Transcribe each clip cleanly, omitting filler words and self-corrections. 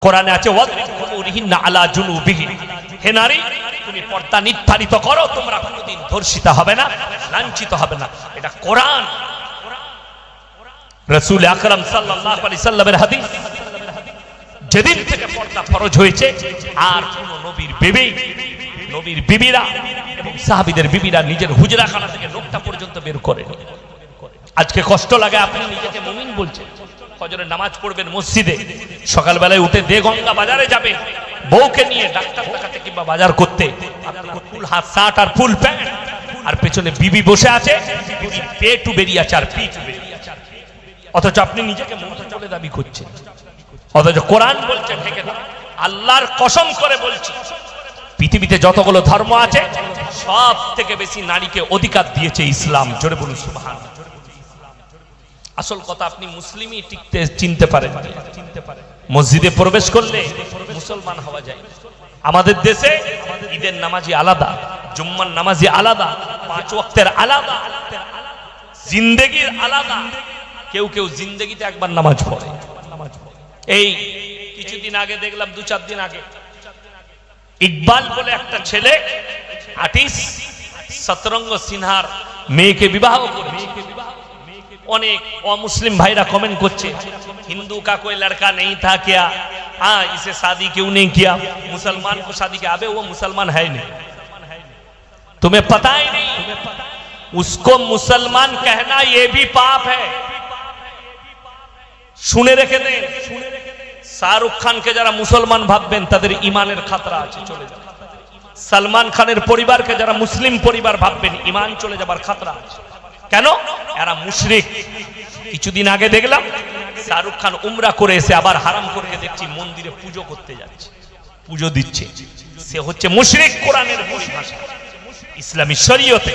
কোরআনে আছে ওয়াদরিবুহুরিহিন্না আলা জুনুবিহিন, হে নারী তুমি পর্দা নির্ধারিত করো, তোমরা কোনোদিন ধর্ষিত হবে না, লাঞ্ছিত হবে না। এটা কোরআন। রাসূল আকরাম সাল্লাল্লাহু আলাইহি সাল্লামের হাদিস, যেদিন থেকে পর্দা ফরজ হয়েছে আর কোন নবীর বিবিরা এবং সাহাবীদের বিবিরা নিজের হুজরাখানা থেকে নোকটা পর্যন্ত বের করে। আজকে কষ্ট লাগে, আপনি নিজেকে মুমিন বলছেন, ফজরের নামাজ পড়বেন মসজিদে, সকালবেলায় উঠে দেগঙ্গা বাজারে যাবেন বউকে নিয়ে ডাক্তার দেখাতে কিংবা বাজার করতে, আপনার ফুল হাত শার্ট আর ফুল প্যান্ট, আর পেছনে বিবি বসে আছে, পেটু বেরিয়ে আছে আর পিঠু বেরিয়ে আছে, অথচ আপনি নিজেকে মুমিন বলে দাবি করছেন। অথচ কোরআন বলছে ঢেকে দাও। আল্লাহর কসম করে বলছি, পৃথিবীতে যতগুলো ধর্ম আছে সব থেকে বেশি নারীকে অধিকার দিয়েছে ইসলাম। জোরে বলুন সুবহানাল্লাহ। আসল কথা, আপনি মুসলিমই টিকতে চিনতে পারেন, মসজিদে প্রবেশ করলে মুসলমান হওয়া যায়। আমাদের দেশে ঈদের নামাজি আলাদা, জুম্মার নামাজি আলাদা, 5 ওয়াক্তের আলাদা, জিন্দেগির আলাদা। কেউ কেউ জিন্দেগিতে একবার নামাজ পড়ে। এই কিছুদিন আগে দেখলাম, 2-4 দিন আগে, ইকবাল বলে একটা ছেলে আর্টিস্ট সতরঙ্গ সিনহার মেয়েকে বিবাহ করেছে। অনেক অমুসলিম ভাইরা কমেন্ট করছে, हिंदू का कोई लड़का नहीं था क्या, हाँ इसे शादी क्यों नहीं किया, मुसलमान को शादी किया। अबे वो मुसलमान है नहीं, तुम्हें पता ही नहीं, उसको मुसलमान कहना ये भी पाप है। শুনে রেখে দেন, শাহরুখ খানকে যারা মুসলমান ভাববেন তাদের ইমানের খাতরা আছে, চলে যাবে। সালমান খানের পরিবারকে যারা মুসলিম পরিবার ভাববেন, ইমান চলে যাবার খাতরা আছে। কেন? এরা মুশরিক। কিছুদিন আগে দেখলাম শাহরুখ খান উমরা করে এসে আবার হারাম করে দেখছি মন্দিরে পুজো করতে যাচ্ছে, পুজো দিচ্ছে। সে হচ্ছে মুশরিক কোরআনের পরিভাষা। ইসলামী শরীয়তে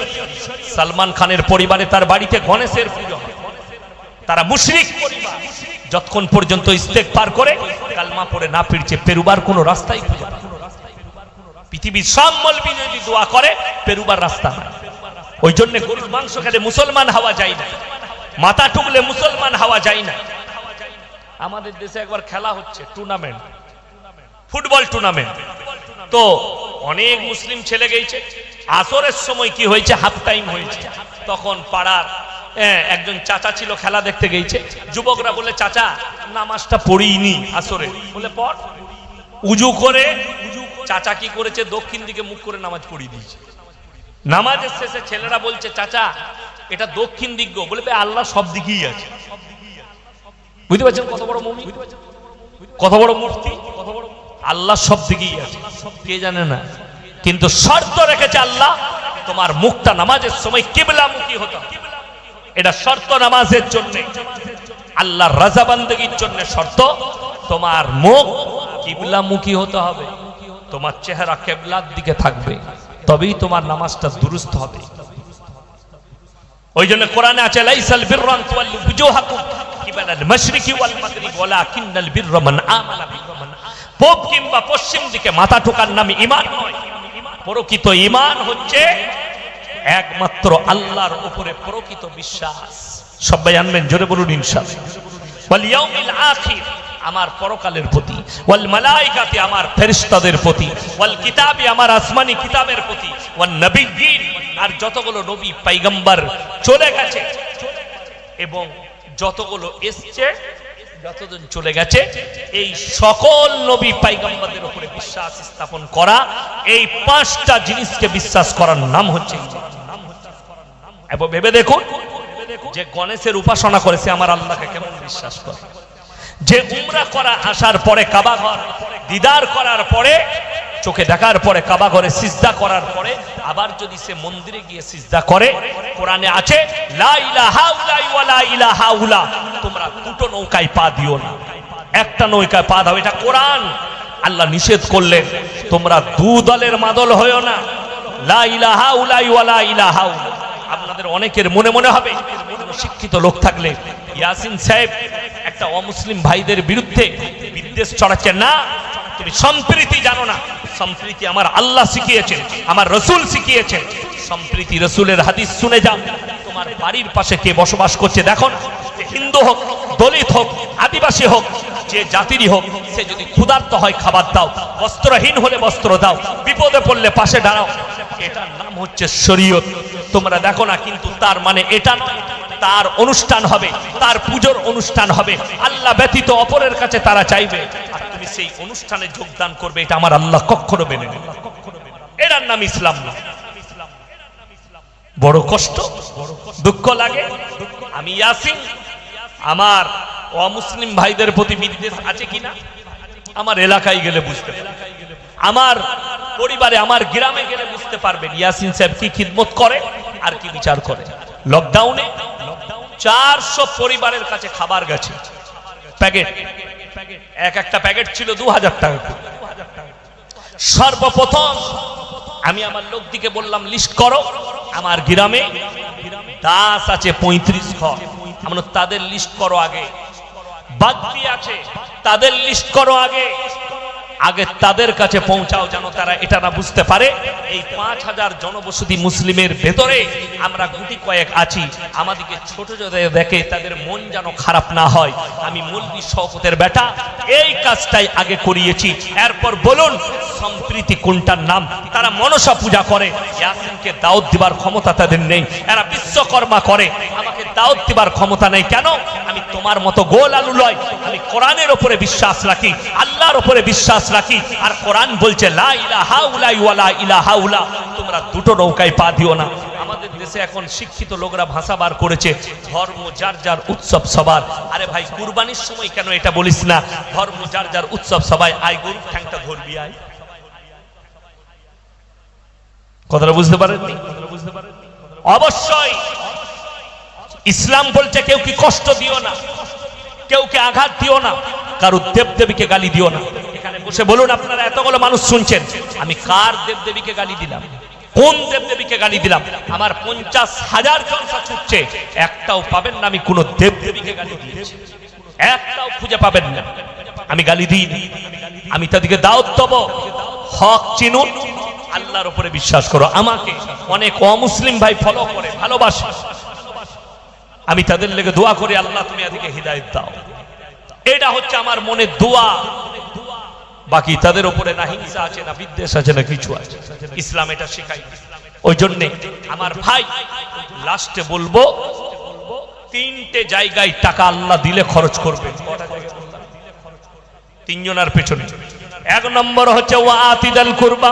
সালমান খানের পরিবারে তার বাড়িতে গণেশের পুজো হয়। তারা মুশরিক পরিবার। যতক্ষণ পর্যন্ত ইস্তেগফার করে কালমা পড়ে না ফিরছে, পেরুবার কোনো রাস্তাই খুঁজে পায় না। পৃথিবীর সব মৌলবি যদি দোয়া করে, পেরুবার রাস্তা হয়। ওই জন্য গরুর মাংস খেলে মুসলমান হওয়া যায় না, মাথা টুকলে মুসলমান হওয়া যায় না। আমাদের দেশে একবার খেলা হচ্ছে, টুর্নামেন্ট, ফুটবল টুর্নামেন্ট, তো অনেক মুসলিম ছেলে গেছে। আসরের সময় কি হয়েছে, হাফ টাইম হয়েছে, তখন পাড়ার একজন চাচা ছিল, খেলা দেখতে গেছে। যুবকরা বলে, চাচা নামাজটা পড়িনি আসরে। বলে পড়। উজু করে চাচা কি করেছে, দক্ষিণ দিকে মুখ করে নামাজ পড়িয়ে দিয়েছে। নামাজের শেষে ছেলেরা বলছে, চাচা এটা দক্ষিণ দিক গো। বলে আল্লাহ সব দিকেই আছে। বুঝতে পারছেন কত বড় মুমিন, কত বড় মুফতি, কত বড় আল্লাহ সব দিকেই আছে, কে জানে না। কিন্তু শর্ত রেখেছে আল্লাহ, তোমার মুখটা নামাজের সময় কিবলামুখী হতে হবে। এটা শর্ত নামাজের জন্য, আল্লাহর রাজা বান্দেগীর জন্য শর্ত। তোমার মুখ কিবলামুখী হতে হবে, তোমার চেহারা কিবলার দিকে থাকবে, তবেই তোমার নামাজটা দুরুস্ত হবে। ওই জন্য কোরআনে আছে, লাইসাল বিররা আন তুওয়াল্লু বুজুহাকুম কিবালাল মাশরিকি ওয়াল মাগরিব ওয়ালাকিন্নাল বিররা মান আমানা বিমান। পূব কিংবা পশ্চিম দিকে মাথা ঠোকার নাম ঈমান নয়। প্রকৃত ঈমান হচ্ছে একমাত্র আল্লাহর উপরে প্রকৃত বিশ্বাস। সবাই জানবেন, জোরে বলুন ইনশাআল্লাহ। ওয়াল ইয়াউমিল আখির, আমার পরকালের প্রতি, ওয়াল মালাইকাতি, আমার ফেরেশতাদের প্রতি, ওয়াল কিতাবি, আমার আসমানি কিতাবের প্রতি, ওয়ান নবিয়্যিন, আর যতগুলো নবী পয়গম্বর চলে গেছে এবং যতগুলো এসছে, যতদিন চলে গেছে, এই সকল নবী পয়গম্বরদের উপরে বিশ্বাস স্থাপন করা, এই 5টা জিনিসকে বিশ্বাস করার নাম হচ্ছে ঈমান। এবং ভেবে দেখুন, যে গণেশের উপাসনা করেছে আমার আল্লাহকে কেমন বিশ্বাস করে, যে উমরা করা আসার পরে কাবা ঘর দিদার করার পরে, চোখে দেখার পরে কাবা ঘরে সিজদা করার পরে আবার যদি সে মন্দিরে গিয়ে সিজদা করে, কোরআনে আছে লা ইলাহা ইল্লা ওয়ালা ইলাহা উলা, তোমরা দুটো নৌকায় পা দিও না, একটা নৌকায় পা দাও। এটা কোরআন। আল্লাহ নিষেধ করলেন, তোমরা দু দলের মাদল হয়ো না। লা ইলাহা ইল্লা ওয়ালা ইলাহা উলা। আপনাদের অনেকের মনে মনে হবে, শিক্ষিত লোক থাকলে ইয়াসিন সাহেব একটা অমুসলিম ভাইদের বিরুদ্ধে বিদ্বেষ ছড়াচ্ছে। না, তুমি সম্প্রীতি জানো না। সম্প্রীতি আমার আল্লাহ শিখিয়েছেন, আমার রসুল শিখিয়েছেন। সম্প্রীতি রসুলের হাদিস শুনে যাও। তোমার বাড়ির পাশে কে বসবাস করছে দেখো না, হিন্দু হোক, দলিত হোক, আদিবাসী হোক, যে জাতিরই হোক, সে যদি ক্ষুধার্ত হয় খাবার দাও, বস্ত্রহীন হলে বস্ত্র দাও, বিপদে পড়লে পাশে দাঁড়াও। এটার নাম হচ্ছে শরীয়ত। তোমরা দেখো না, কিন্তু তার মানে এটা নয় তার অনুষ্ঠান হবে, তার পুজোর অনুষ্ঠান হবে, আল্লাহ ব্যতীত অপরের কাছে তারা চাইবে, আর তুমি সেই অনুষ্ঠানে যোগদান করবে, এটা আমার আল্লাহ কখনো মেনে নেবে না। এটার নাম ইসলাম না। বড় কষ্ট, দুঃখ লাগে। আমি ইয়াসিন আমার অমুসলিম ভাইদের প্রতি বিদ্বেষ আছে কিনা আমার এলাকায় গেলে বুঝতে পারবেন, আমার পরিবারে আমার গ্রামে গেলে বুঝতে পারবেন ইয়াসিন সাহেব কি খিদমত করে আর কি বিচার করে। লকডাউনে 400 পরিবারের কাছে খাবার গেছে, প্যাকেট, একটা প্যাকেট ছিল 2000 টাকা করে। সর্বপ্রথম আমি আমার লোকদিকে বললাম লিস্ট করো, আমার গ্রামে দাস আছে 35 ঘর, আমরা তাদের লিস্ট করো আগে। বাগদি আছে, তাদের লিস্ট করো আগে, আগে তাদের কাছে পৌঁছাও, যেন তারা এটা না বুঝতে পারে এই 5000 জনবসতি মুসলিমের ভেতরে আমরা গুটি কয়েক আছি, আমাদেরকে ছোট যদি দেখে তাদের মন যেন খারাপ না হয়। আমি মৌলভী শওকতের বেটা, এই কাজটাই আগে করিয়েছি। এরপর বলুন সম্প্রীতি কোনটার নাম? তারা মনসা পূজা করে, ইয়াসিনকে দাওয়াত দিবার ক্ষমতা তাদের নেই। এরা বিশ্বকর্মা করে, আমাকে দাওয়াত দিবার ক্ষমতা নেই। কেন? আমি তোমার মতো গোল আলু লয়, আমি কোরআনের উপরে বিশ্বাস রাখি, আল্লাহর উপরে বিশ্বাস রাখি, আর কোরআন বলছে লা ইলাহা ইল্লাল্লাহু ওয়া লা ইলাহা ইল্লা। তোমরা দুটো নৌকায় পা দিও না। আমাদের দেশে এখন শিক্ষিত লোকরা ভাষা বার করেছে, ধর্ম যার যার উৎসব সবার। আরে ভাই, কুরবানির সময় কেন এটা বলিস না ধর্ম যার যার উৎসব সবাই? আয় গরুর ঠ্যাংটা ধরবি, আয়। কথাটা বুঝতে পারেননি? অবশ্যই ইসলাম বলছে কেউ কি কষ্ট দিও না, কেউ কে আঘাত দিও না, কারো দেবদেবীকে গালি দিও না। এখানে বসে বলুন, আপনারা এতগুলো মানুষ শুনছেন, আমি কার দেবদেবীকে গালি দিলাম? কোন দেবদেবীকে গালি দিলাম? আমার 50,000 জনসা ছুটছে, একটাও পাবেন না আমি কোন দেবদেবীকে গালি দিয়েছি, একটাও খুঁজে পাবেন না। আমি গালি দিইনি, আমি তাদেরকে দাওয়াত দেব, হক চিনুন, আল্লাহর উপরে বিশ্বাস করো। আমাকে অনেক অমুসলিম ভাই ফলো করে, ভালোবাসে, আমি তাদের লেগে দোয়া করি, আল্লাহ তুমি এদিকে হিদায়াত দাও। এটা হচ্ছে আমার মনের দোয়া। বাকি তাদের উপরে না হিংসা আছে, না বিদ্বেষ আছে, না কিছু আছে। ইসলাম এটা শেখায়। ওই জন্য আমার ভাই লাস্টে বলবো, 3টে জায়গায় টাকা আল্লাহ দিলে খরচ করবে। 3 জনের পেছনে। 1 নম্বর হচ্ছে ওয়াতিদাল কুরবা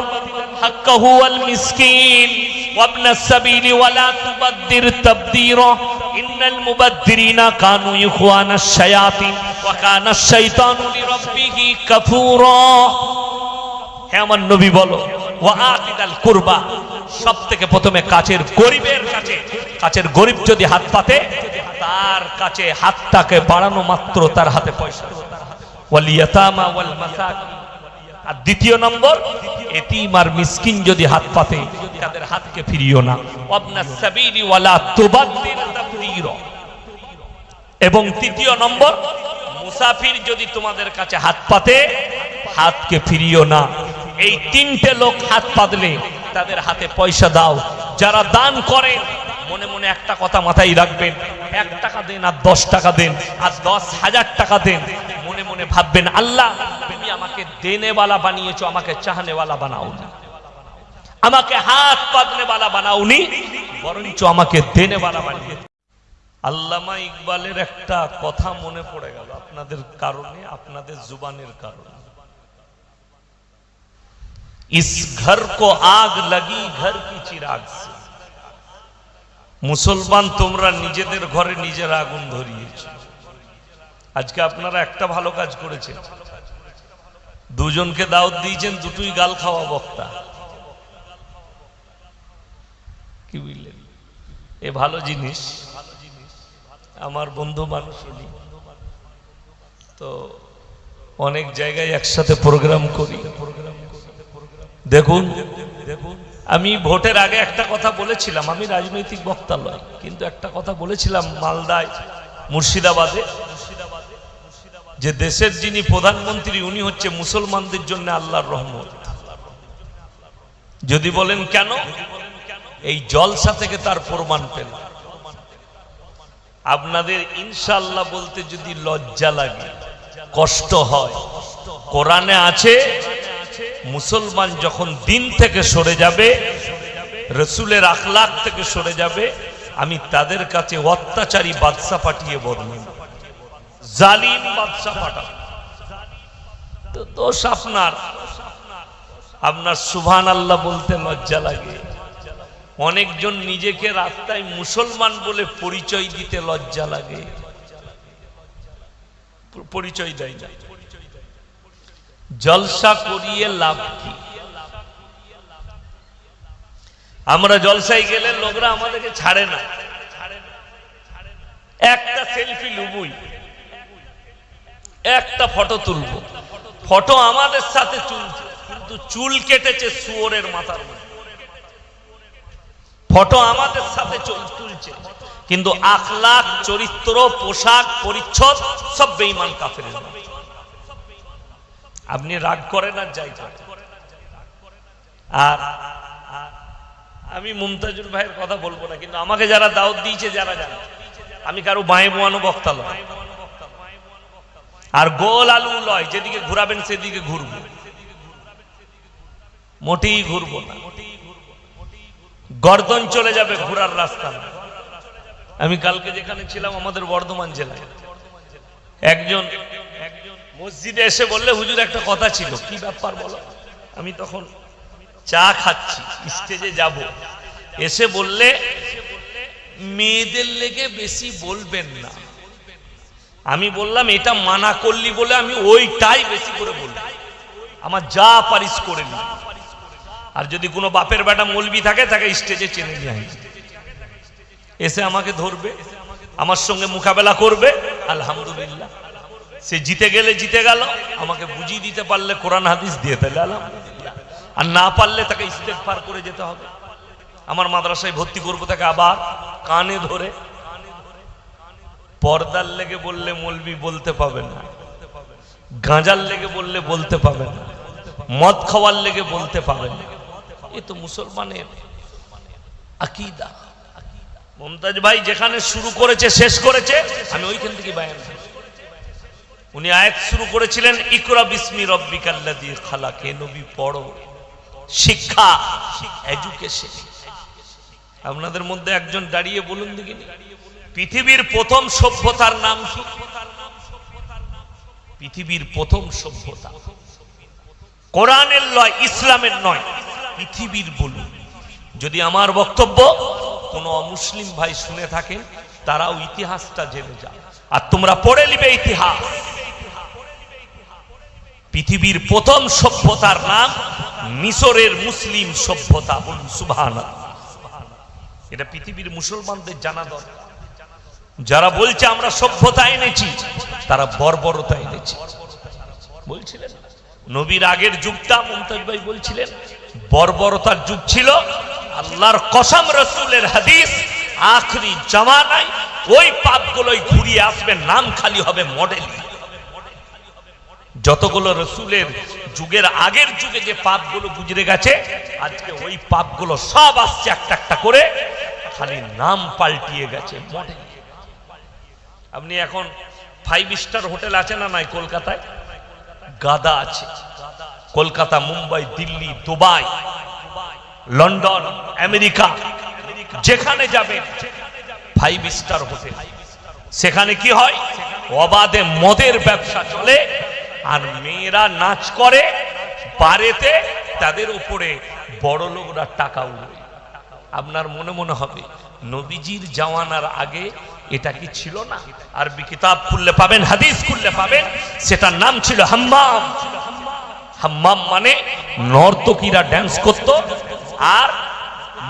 হাক্কাহু ওয়াল মিসকিন ওয়াবনা সাবিলি ওয়ালা তুবাদদির তাবদীরা ইন্নাল মুবাদদিরিনা কানু ইখওয়ানাশ শায়াতিন ওয়া কানাশ শাইতানু লিরাব্বিহি কাফুরা। হে আমার নবী বলো, ওয়াতিদাল কুরবা, সবথেকে প্রথমে কাছের গরিবের কাছে, কাছের গরিব যদি হাত পাতে, তার কাছে হাতটাকে বাড়ানো মাত্র তার হাতে পয়সা। ওয়াল ইয়াতামা ওয়াল মাসাকিন। আর 2 নম্বর, এতিম আর মিসকিন যদি হাত পাতে, তাদের হাতকে ফিরিও না। ওয়াবনাস সাবিলি ওয়ালা তুবাদদির তাবদীরা। এবং 3 নম্বর, মুসাফির যদি তোমাদের কাছে হাত পাতে, হাতকে ফিরিও না। এই 3টে লোক হাত পাতলে তাদের হাতে পয়সা দাও। যারা দান করে মনে মনে একটা কথা মাথায় রাখবেন, 1 টাকা দেন আর 10 টাকা দেন আর 10,000 টাকা দেন, মনে মনে ভাববেন আল্লাহ তুমি আমাকে দেনেওয়ালা বানিয়েছো, আমাকে চাহনেওয়ালা বানাওনি, আমাকে হাত পাতনেওয়ালা বানাওনি, বরঞ্চ আমাকে দেনেওয়ালা বানিয়েছো। আল্লামা ইকবালের একটা কথা মনে পড়ে গেল আপনাদের কারণে, আপনাদের জুবানের কারণে। इस घर को आग लगी घर की चिराग से। মুসলমান তোমরা নিজেদের ঘরে নিজেরা আগুন ধরিয়েছো। আজকে আপনারা একটা ভালো কাজ করেছেন, 2 জনকে দাওয়াত দিয়েছেন, 2টোই গাল খাওয়া বক্তা। কি বুঝলেন? এ ভালো জিনিস। আমার বন্ধু মানুষ উনি, তো অনেক জায়গায় একসাথে প্রোগ্রাম করি। দেখুন, আমি ভোটের আগে একটা কথা বলেছিলাম, আমি রাজনৈতিক বক্তা নই, কিন্তু একটা কথা বলেছিলাম মালদায়, মুর্শিদাবাদে, যে দেশের যিনি প্রধানমন্ত্রী উনি হচ্ছে মুসলমানদের জন্য আল্লাহর রহমত। যদি বলেন কেন, এই জলসা থেকে তার প্রমাণ পেল। আপনাদের ইনশাআল্লাহ বলতে যদি লজ্জা লাগে, কষ্ট হয়। কোরআনে আছে মুসলমান যখন দিন থেকে সরে যাবে, রসুলের আখলাক থেকে সরে যাবে, আমি তাদের কাছে অত্যাচারী বাদশা পাঠিয়ে বলবো, জালিম বাদশা পাঠাবো। তো দোষ আপনার, আপনার সুবহানাল্লাহ বলতে লজ্জা লাগে। অনেকজন নিজেকে রাস্তায় মুসলমান বলে পরিচয় দিতে লজ্জা লাগে, পরিচয় দেয় না। জলসা করিয়ে লাভ কি? আমরা জলসায় গেলে লোকরা আমাদেরকে ছাড়ে না, একটা সেলফি লুবই, একটা ফটো তুলবো। ফটো আমাদের সাথে চুলছে, কিন্তু চুল কেটেছে শুয়োরের মাথার মধ্যে। ফটো আমাদের সাথে তুলছে, কিন্তু আখলাক, চরিত্র, পোশাক, পরিচ্ছদ সব বেঈমান কাফেরের। আপনি রাগ করেন আর যাই করেন। আর আমি মুমতাজুল ভাইয়ের কথা বলবো না, কিন্তু আমাকে যারা দাওয়াত দিয়েছে, যারা জানে, আমি কারো বাঁয়ে বোয়ানো বক্তা লয়, আর গোল আলু লয়, যেদিকে ঘুরাবেন সেদিকে ঘুরবো, মোটেই ঘুরবো না। গর্দন চলে যাবে ঘোরার রাস্তা। আমি কালকে যেখানে ছিলাম আমাদের বর্ধমান জেলায়, একজন মসজিদে এসে বললে, হুজুর একটা কথা ছিল। কি ব্যাপার বলো? আমি তখন চা খাচ্ছি, স্টেজে যাব, এসে বললে মেয়েদের লেগে বেশি বলবেন না। আমি বললাম এটা মানা করলি বলে আমি ওইটাই বেশি করে বলবো, আমার যা পারিস করে নি। আর যদি কোনো বাপের বেটা মৌলবি থাকে, তাকে স্টেজে চেনে নিয়ে আসবে, এসে আমাকে ধরবে, আমার সঙ্গে মোকাবেলা করবে, আলহামদুলিল্লাহ। সে জিতে গেলে জিতে গেল, আমাকে বুঝিয়ে দিতে পারলে কোরআন হাদিস দিয়ে তাহলে আলহামদুলিল্লাহ, আর না পারলে তাকে ইস্তেগফার করে যেতে হবে। আমার মাদ্রাসায় ভর্তি করবো তাকে আবার কানে ধরে। পর্দার লেগে বললে মৌলবি বলতে পাবে না, গাঁজার লেগে বললে বলতে পাবে না, মদ খাওয়ার লেগে বলতে পাবে না। এ তো মুসলমানের আকীদা। মুমতাজ ভাই যেখানে শুরু করেছে শেষ করেছে, আমি ওইখান থেকে বায়ান। উনি আয়াত শুরু করেছিলেন ইকরা বিসমি রাব্বিকাল্লাযী খালাক। হে নবী পড়ো, শিক্ষা, এডুকেশন। আপনাদের মধ্যে একজন দাঁড়িয়ে বলুন দেখি, পৃথিবীর প্রথম সভ্যতার নাম কি? পৃথিবীর প্রথম সভ্যতা কোরআনের নয়, ইসলামের নয়, পৃথিবীর বলুন। যদি আমার বক্তব্য কোনো অমুসলিম ভাই শুনে থাকেন, তারাও ইতিহাসটা জেনে যান, আর তোমরা পড়ে নিবে ইতিহাস। পৃথিবীর প্রথম সভ্যতার নাম মিশরের মুসলিম সভ্যতা। বলুন সুবহানাল্লাহ। এটা পৃথিবীর মুসলমানদের জানা দরকার। যারা বলছে আমরা সভ্যতা এনেছি, তারা বর্বরতা এনেছে। বলছিলেন নবীর আগের যুগটা, মুমতাজ ভাই বলছিলেন বর্বরতার যুগ ছিল। আল্লাহর কসম, রাসূলের হাদিস, আখরি জামানায় ওই পাপগুলোই ঘুরিয়ে আসবে, নাম খালি হবে মডেল। যতগুলো রাসূলের যুগের আগের যুগে যে পাপগুলো গুজরে গেছে, আজকে ওই পাপগুলো সব আসছে একটা একটা করে, খালি নাম পাল্টিয়ে গেছে মডেল। আপনি এখন 5 স্টার হোটেল আছে না নাই? কলকাতায় গাদা আছে। Kolkata, Mumbai, Delhi, Dubai, London, America, যেখানে যাবেন 5 স্টার হোটেল। সেখানে কি হয়? অবাধে মদের ব্যবসা চলে, আর মেয়েরা নাচ করে বারেতে, তাদের উপরে বড় লোকরা টাকা উড়ে। আপনার মনে মনে হবে নবীজির জামানার আগে এটা কি ছিল না? আরবি কিতাব খুললে পাবেন, হাদিস খুললে পাবেন, সেটার নাম ছিল হাম্মাম। হাম্মাম মানে নর্তকীরা ড্যান্স করত, আর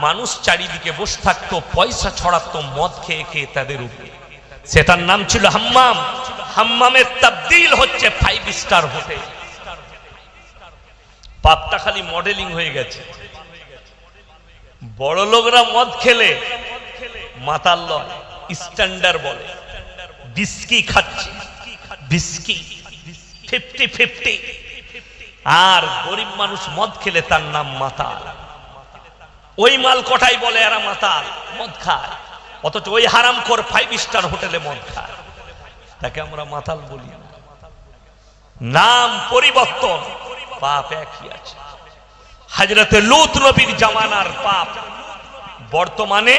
মানুষ চারিদিকে বসে থাকতো, পয়সা ছড়াতো মদ খেয়ে খেয়ে তাদের উপরে। সেটার নাম ছিল হাম্মাম। হাম্মামের তাবদীল হচ্ছে 5 স্টার হোটেল। পাপটা খালি মডেলিং হয়ে গেছে। বড় লোকরা মদ খেলে মাতাল লয়, স্ট্যান্ডার্ড বলে, বিস্কি খাচ্ছে, বিস্কি 50-50। আর গরিব মানুষ মদ খেলে তার নাম মাতাল। ওই মাল কটাই বলে এরা মাতাল, মদ খায়, অথচ ওই হারামখোর 5 স্টার হোটেলে মদ খায়, তাকে আমরা মাতাল বলি না। নাম পরিবর্তন, পাপ একই আছে। হযরতে লূত নবীর জামানার পাপ বর্তমানে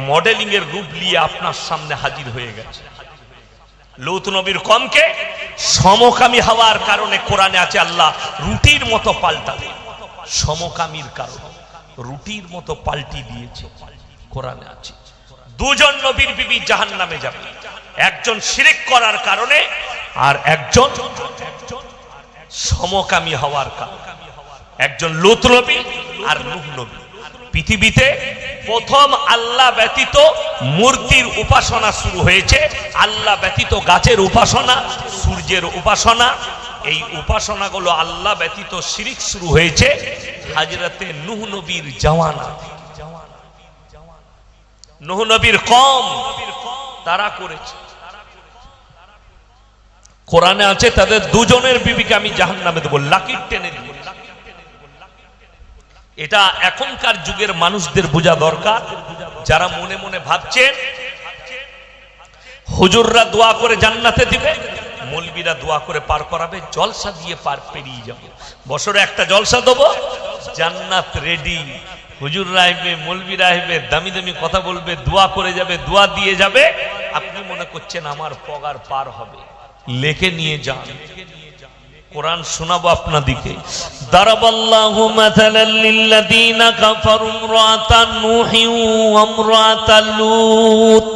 মডেলিং এর রূপ নিয়ে আপনার সামনে হাজির হয়ে গেছে। লূত নবীর কমকে সমকামী হওয়ার কারণে কোরআনে আছে আল্লাহ রুটির মতো পাল্টাবে। সমকামীর কারণে রুটির মতো পাল্টি দিয়েছে, কোরআনে আছে। দুজন নবীর বিবি জাহান্নামে যাবে, একজন শিরক করার কারণে আর একজন সমকামী হওয়ার কারণে। একজন লূত নবী আর নূহ নবী। পৃথিবীতে প্রথম আল্লাহ ব্যতীত মূর্তির উপাসনা শুরু হয়েছে, আল্লাহ ব্যতীত গাছের উপাসনা, সূর্যের উপাসনা। এই উপাসনাগুলো আল্লাহ ব্যতীত শিরক শুরু হয়েছে হযরতে নূহ নবীর জামানা। নূহ নবীর কওম তারা করেছে। কোরআনে আছে তাদের দুজনের বিবিকে আমি জাহান্নামে দেব, লাকির টেনে দেব। এটা এখনকার যুগের মানুষদের বোঝা দরকার। যারা মনে মনে ভাবছেন হুজুররা দোয়া করে জান্নাতে দিবে, মৌলবীরা দোয়া করে পার করাবে, জলসা দিয়ে পার পেরিয়ে যাবে। বছরে একটা জলসা দেবো, জান্নাত রেডি। হুজুররা আসবে, মৌলবীরা আসবে, দামি দামি কথা বলবে, দোয়া করে যাবে, দোয়া দিয়ে যাবে। আপনি মনে করছেন আমার পগার পার হবে, লেখে নিয়ে যান। কোরআন শোনাবো আপনাদিকে। দারাবাল্লাহু মাসালাল লিল্লাযীনা কাফারু ইমরাতান নূহি ওয়া ইমরাতাল লূত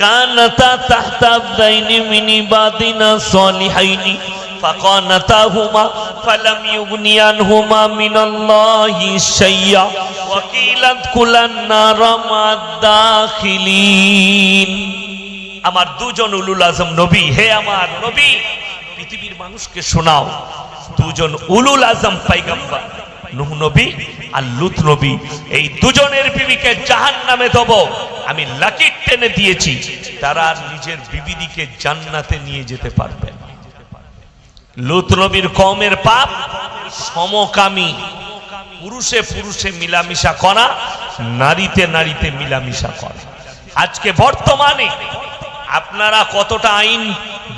কানাতা তাহতা আবদাইনি মিন ইবাদিনা সালিহাইনি ফাকানাতাহুমা ফালাম ইউগনিয়া আনহুমা মিনাল্লাহি শাইয়্যা ওয়া কিলা ইদখুলান নারা মা'আদ দাখিলিন। আমার দুজন উলুল আজম নবী, হে আমার নবী পৃথিবীর মানুষকে শোনাও, দুজন উলুল আজম পয়গম্বর নূহ নবী আর লূত নবী, এই দুজনের বিবিকে জাহান্নামে দেব। আমি লাকির টেনে দিয়েছি, তারা নিজের বিবিদিকে জান্নাতে নিয়ে যেতে পারবে না। লূত নবীর কওমের পাপ সমকামী, পুরুষে পুরুষে মিলামিশা করা, নারীতে নারীতে মিলামিশা করা। আজকে বর্তমানে আপনারা কতটা আইন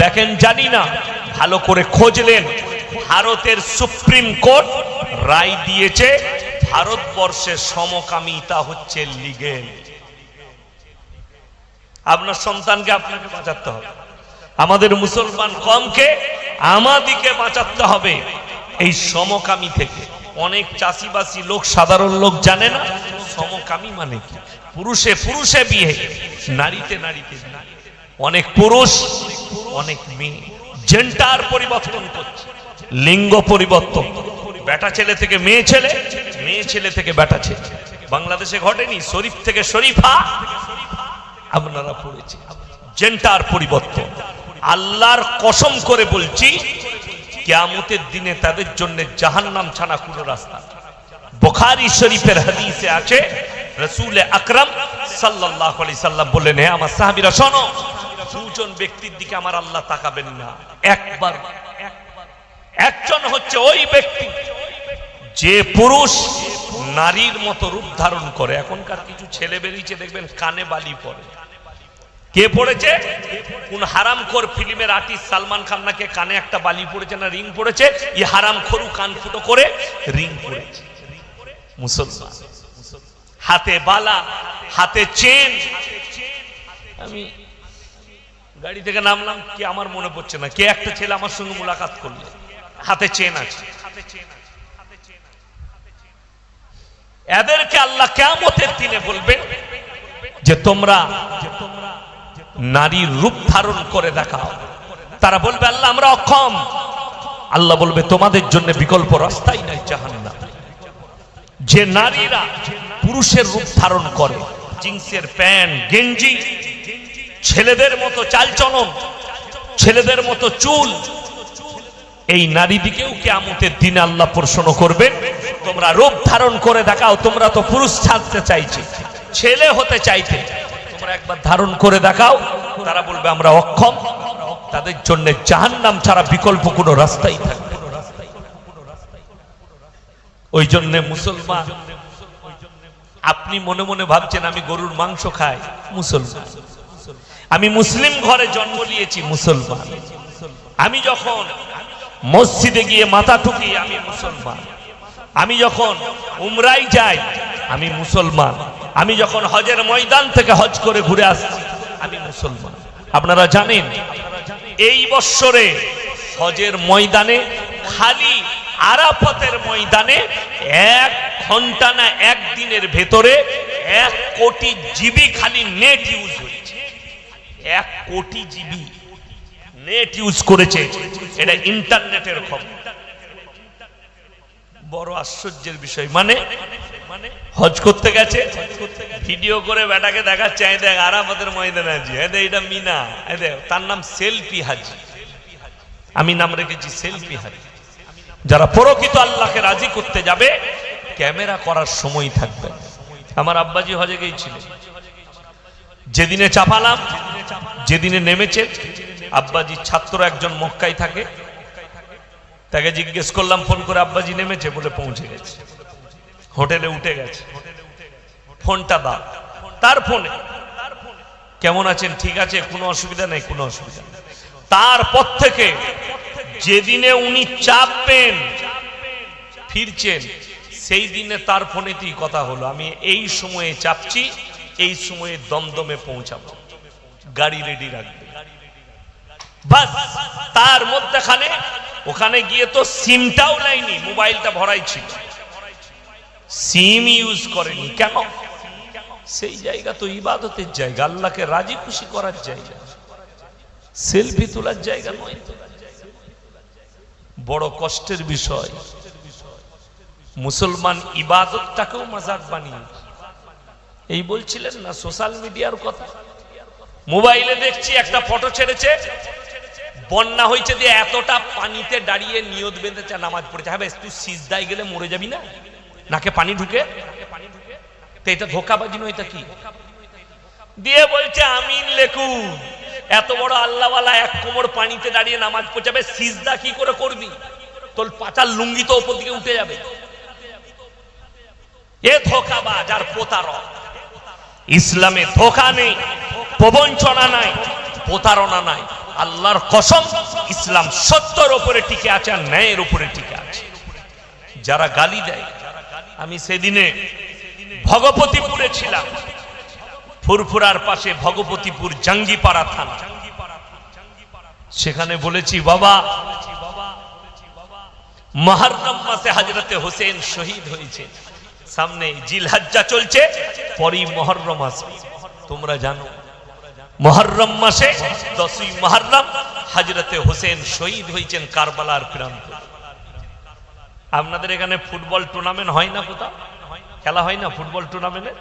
দেখেন জানি না, ভালো করে খোঁজলেন। ভারতের সুপ্রিম কোর্ট রায় দিয়েছে ভারতবর্ষে সমকামিতা হচ্ছে লিগেল। আপনার সন্তানকে আপনাকে বাঁচাতে হবে, আমাদের মুসলমান কমকে আমাদিকে বাঁচাতে হবে এই সমকামী থেকে। অনেক চাষিবাসী লোক, সাধারণ লোক জানে না সমকামী মানে কি। পুরুষে পুরুষে বিয়ে, নারীতে নারীতে। অনেক পুরুষ অনেক মেয়ে জেন্ডার পরিবর্তন করছে, লিঙ্গ পরিবর্তন, বেটা ছেলে থেকে মেয়ে ছেলে, মেয়ে ছেলে থেকে বেটা ছেলে। বাংলাদেশে ঘটেনি, শরীফ থেকে শরীফা আপনারা পড়েছে, জেন্ডার পরিবর্তন। আল্লাহর কসম করে বলছি কিয়ামতের দিনে তাদের জন্য জাহান্নাম ছাড়া কোনো রাস্তা। বুখারী শরীফের হাদিসে আছে রাসূল আকরাম সাল্লাল্লাহু আলাইহি সাল্লাম বললেন, হে আমার সাহাবীরা শোনো, দুজন ব্যক্তির দিকে আমার আল্লাহ তাকাবেন না একবার। একজন হচ্ছে ওই ব্যক্তি যে পুরুষ নারীর মতো রূপ ধারণ করে। এখনকার কিছু ছেলে বেরিয়েছে দেখবেন কানে বালি পরে। কে পড়েছে? কোন হারামখোর ফিল্মের আর্টিস্ট সালমান খান নাকি কানে একটা বালি পড়েছে না রিং পড়েছে, এই হারামখোরু কান ফুটো করে রিং পড়েছে। মুসলমান হাতে বালা, হাতে চেন। আমি গাড়ি থেকে নামলাম, কি আমার মনে পড়ছে না, কে একটা ছেলে আমার সঙ্গে মুলাকাত করলে, হাতে চেন আছে। এদেরকে আল্লাহ কিয়ামতের দিনে বলবে যে তোমরা নারীর রূপ ধারণ করে দেখাও। তারা বলবে আল্লাহ আমরা অক্ষম। আল্লাহ বলবে তোমাদের জন্য বিকল্প রাস্তাই নাই, জাহান্নাম। যে নারীরা পুরুষের রূপ ধারণ করে, জিন্সের প্যান্ট গেঞ্জি, ছেলেদের মতো চালচলন, ছেলেদের মতো চুল, এই নারীদিকেও কিয়ামতের দিনে আল্লাহ প্রশ্ন করবেন তোমরা রূপ ধারণ করে দেখাও। তোমরা তো পুরুষ ছাড়তে চাইছে, ছেলে হতে চাইতে, তোমরা একবার ধারণ করে দেখাও। তারা বলবে আমরা অক্ষম। তাদের জন্য জাহান্নাম ছাড়া বিকল্প কোনো রাস্তাই থাকবে। ওই জন্য মুসলমান, আপনি মনে মনে ভাবছেন আমি গরুর মাংস খাই, মুসলমান। আমি মুসলিম ঘরে জন্ম নিয়েছি, মুসলমান। আমি যখন মসজিদে গিয়ে মাথা ঠুকি আমি মুসলমান, আমি যখন উমরায় যাই আমি মুসলমান, আমি যখন হজের ময়দান থেকে হজ করে ঘুরে আসছি আমি মুসলমান। আপনারা জানেন এই বৎসরে হজের ময়দানে খালি আরাফাতের ময়দানে 1 ঘন্টা না 1 দিনের ভেতরে 1 কোটি জিবি খালি নেট ইউজ হয়েছে। 1 কোটি জিবি নেট ইউজ করেছে, এটা ইন্টারনেটের খবর। বড় আশ্চর্যের বিষয়। মানে হজ করতে গেছে, ভিডিও করে বেটাকে দেখাচ্ছে, এই দেখ আরাফাতের ময়দানে আছি, এই দেখ এটা মিনা, এই দেখ, তার নাম সেলফি হাজি। আমি নাম রেখেছি সেলফি হাজি। যারা প্রকৃত আল্লাহকে রাজি করতে যাবে ক্যামেরা করার সময় থাকবে। আমার আব্বাজি হজে গিয়েছিলেন, যেদিনে চাপালাম, যেদিনে নেমেছে, আব্বাজি ছাত্র একজন মক্কায় থাকে, তাকে জিজ্ঞেস করলাম ফোন করে, আব্বাজি নেমেছে? বলে পৌঁছে গেছে, হোটেলে উঠে গেছে। ফোনটা দাও, তার ফোনে, কেমন আছেন? ঠিক আছে, কোনো অসুবিধা নেই, কোনো অসুবিধা নেই। তারপর থেকে যেদিনে উনি চাপবেন ফিরছেন, সেই দিনে তার ফোনেতেই কথা হলো, আমি এই সময়ে চাপছি, এই সময়ে দমদমে পৌঁছাবো, গাড়ি রেডি রাখবে। বাস, তার মধ্যখানে ওখানে গিয়ে তো সিমটাও নেয়নি, মোবাইলটা ভরাই ছিল, সিম ইউজ করেনি। কেন? সেই জায়গা তো ইবাদতের জায়গা, আল্লাহকে রাজি খুশি করার জায়গা, সেলফি তোলার জায়গা নয়। বড় কষ্টের বিষয়, মুসলমান ইবাদতটাকেও মাজাক বানিয়ে। এই বলছিলেন না সোশ্যাল মিডিয়ার কথা, মোবাইলে দেখছি একটা ফটো ছেড়েছে, বন্যা হয়েছে দিয়ে এতটা পানিতে দাঁড়িয়ে নিয়ত বেঁধেছে, নামাজ পড়েছে। হ্যাঁ, তুই সিজদায় গেলে মরে যাবি না, নাকে পানি ঢুকে, তো এটা ধোকাবাজি নয়, এটা কি? দিয়ে বলছে আমিন লেখু, এত বড় আল্লাহওয়ালা 1 কোমর পানিতে দাঁড়িয়ে নামাজ পড়াবে, সিজদা কি করে করবি? তোর পাচার লুঙ্গি তো উপর দিকে উঠে যাবে। এ ধোকাবাজ আর প্রতারক। ইসলামে ধোকা নেই, প্রবঞ্চনা নাই, প্রতারণা নাই। আল্লাহর কসম, ইসলাম সত্যের উপরে টিকে আছে আর ন্যায়ের উপরে টিকে আছে। যারা গালি দেয়, আমি সেদিনে ভগবতীপুরে ছিলাম, ফুরফুরার পাশে ভগবতীপুর জাঙ্গিপাড়া থানা, সেখানে বলেছি বাবা, মুহররম মাসে হযরতে হোসেন শহীদ হয়েছে, সামনে জিলহজ্জা চলছে, পরই মুহররম মাসে। তোমরা জানো মুহররম মাসে 10ই মুহররম হযরতে হোসেন শহীদ হয়েছেন কারবালার প্রান্তে। আপনাদের এখানে ফুটবল টুর্নামেন্ট হয় না? কোথাও খেলা হয় না ফুটবল টুর্নামেন্টে?